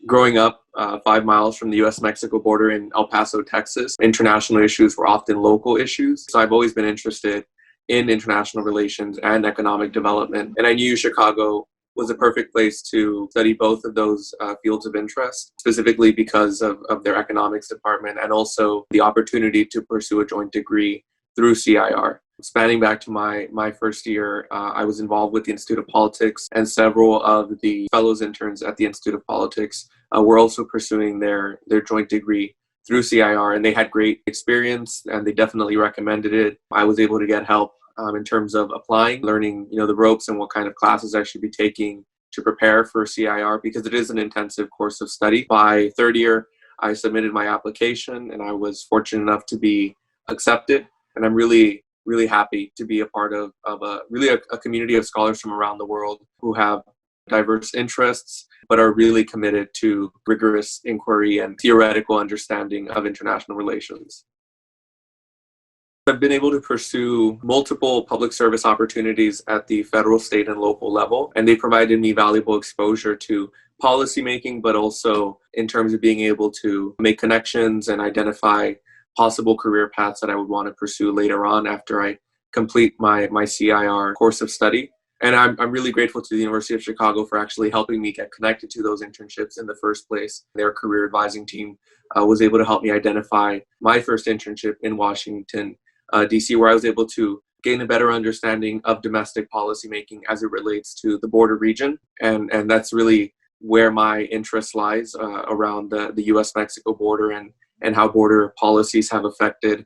Growing up 5 miles from the US-Mexico border in El Paso, Texas, international issues were often local issues. So I've always been interested in international relations and economic development. And I knew Chicago was a perfect place to study both of those fields of interest, specifically because of their economics department and also the opportunity to pursue a joint degree through CIR. Spanning back to my first year, I was involved with the Institute of Politics, and several of the fellows interns at the Institute of Politics were also pursuing their joint degree through CIR, and they had great experience and they definitely recommended it. I was able to get help in terms of applying, learning the ropes and what kind of classes I should be taking to prepare for CIR, because it is an intensive course of study. By third year, I submitted my application and I was fortunate enough to be accepted, and I'm really happy to be a part of a community of scholars from around the world who have diverse interests, but are really committed to rigorous inquiry and theoretical understanding of international relations. I've been able to pursue multiple public service opportunities at the federal, state, and local level, and they provided me valuable exposure to policymaking, but also in terms of being able to make connections and identify possible career paths that I would want to pursue later on after I complete my CIR course of study. And I'm really grateful to the University of Chicago for actually helping me get connected to those internships in the first place. Their career advising team was able to help me identify my first internship in Washington, D.C., where I was able to gain a better understanding of domestic policymaking as it relates to the border region. And that's really where my interest lies, around the U.S.-Mexico border and how border policies have affected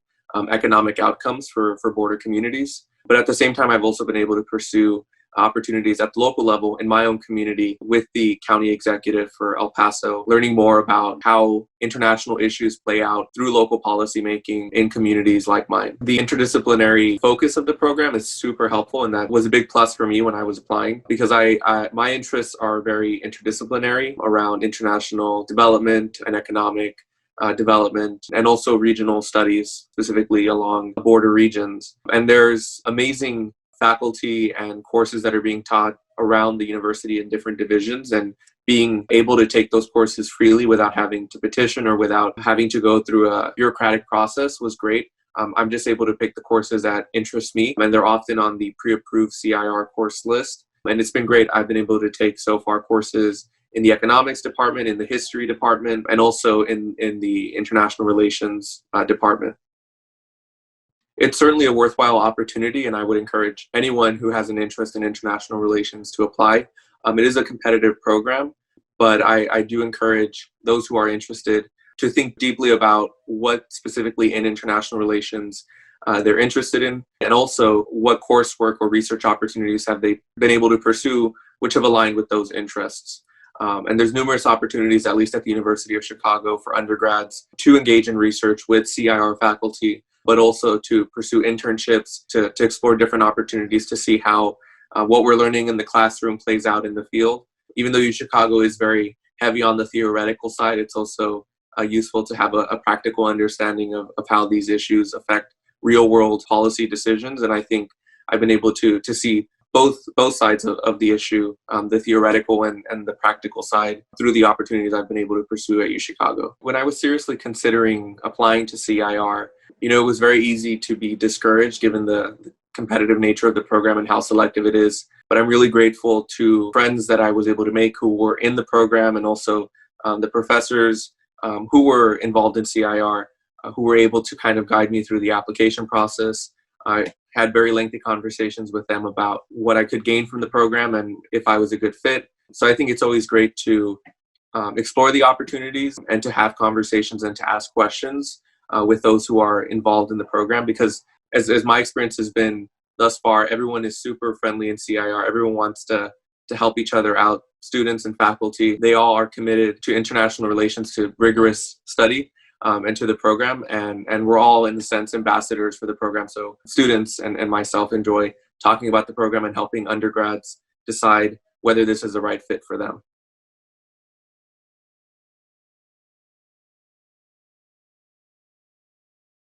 economic outcomes for border communities. But at the same time, I've also been able to pursue opportunities at the local level in my own community with the county executive for El Paso, learning more about how international issues play out through local policymaking in communities like mine. The interdisciplinary focus of the program is super helpful, and that was a big plus for me when I was applying, because my interests are very interdisciplinary around international development and economic development, and also regional studies, specifically along border regions. And there's amazing faculty and courses that are being taught around the university in different divisions, and being able to take those courses freely without having to petition or without having to go through a bureaucratic process was great. I'm just able to pick the courses that interest me, and they're often on the pre-approved CIR course list. And it's been great. I've been able to take so far courses in the economics department, in the history department, and also in the international relations department. It's certainly a worthwhile opportunity, and I would encourage anyone who has an interest in international relations to apply. It is a competitive program, but I do encourage those who are interested to think deeply about what specifically in international relations they're interested in, and also what coursework or research opportunities have they been able to pursue which have aligned with those interests. And there's numerous opportunities, at least at the University of Chicago, for undergrads to engage in research with CIR faculty, but also to pursue internships, to explore different opportunities to see how what we're learning in the classroom plays out in the field. Even though UChicago is very heavy on the theoretical side, it's also useful to have a practical understanding of how these issues affect real-world policy decisions. And I think I've been able to see both sides of the issue, the theoretical and the practical side, through the opportunities I've been able to pursue at UChicago. When I was seriously considering applying to CIR, it was very easy to be discouraged given the competitive nature of the program and how selective it is. But I'm really grateful to friends that I was able to make who were in the program, and also the professors who were involved in CIR, who were able to kind of guide me through the application process. I had very lengthy conversations with them about what I could gain from the program and if I was a good fit. So I think it's always great to explore the opportunities and to have conversations and to ask questions with those who are involved in the program, because as my experience has been thus far, everyone is super friendly in CIR. Everyone wants to help each other out, students and faculty. They all are committed to international relations, to rigorous study, and to the program. And we're all, in a sense, ambassadors for the program. So students and myself enjoy talking about the program and helping undergrads decide whether this is the right fit for them.